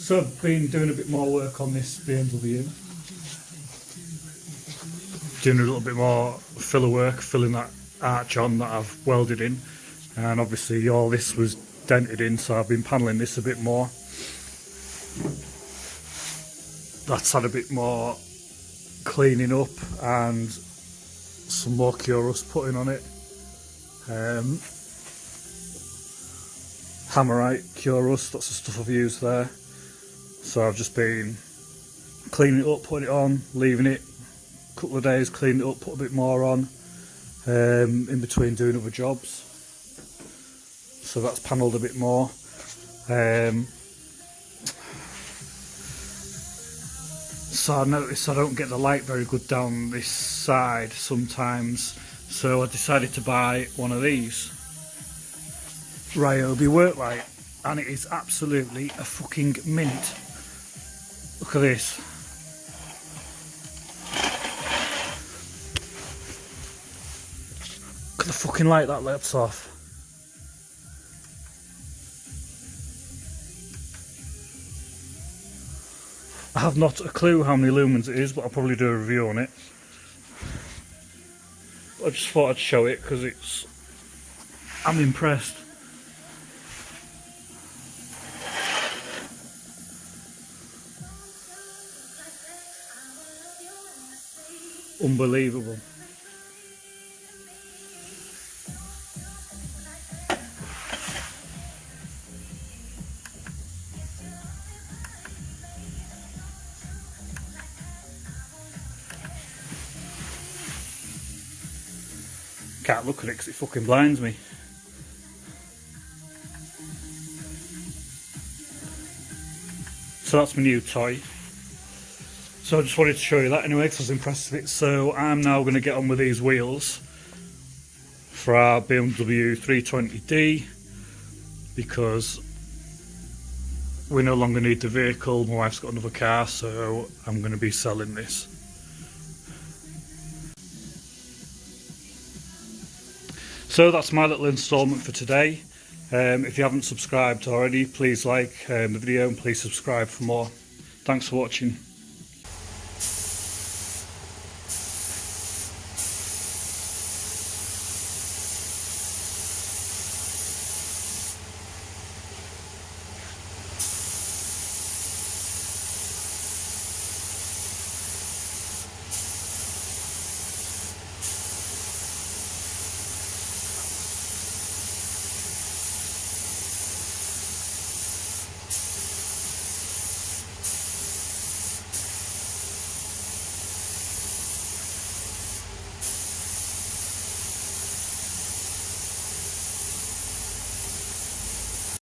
So I've been doing a bit more work on this BMW. Doing a little bit more filler work, filling that arch on that I've welded in. And obviously all this was dented in, so I've been paneling this a bit more. That's had a bit more cleaning up and some more kurust putting on it. Hammarite kurust, that's the stuff I've used there. So I've just been cleaning it up, putting it on, leaving it a couple of days, cleaning it up, put a bit more on, in between doing other jobs. So that's panelled a bit more. So I noticed I don't get the light very good down this side sometimes, so I decided to buy one of these Ryobi work light, and it is absolutely a fucking mint. Look at this. Look at the fucking light that lets off. I have not a clue how many lumens it is, but I'll probably do a review on it. I just thought I'd show it because I'm impressed. Unbelievable. Can't look at it because it fucking blinds me. So that's my new toy. So I just wanted to show you that anyway because I was impressed with it. So I'm now going to get on with these wheels for our BMW 320D because we no longer need the vehicle. My wife's got another car, so I'm going to be selling this. So that's my little instalment for today. If you haven't subscribed already, please like the video and please subscribe for more. Thanks for watching.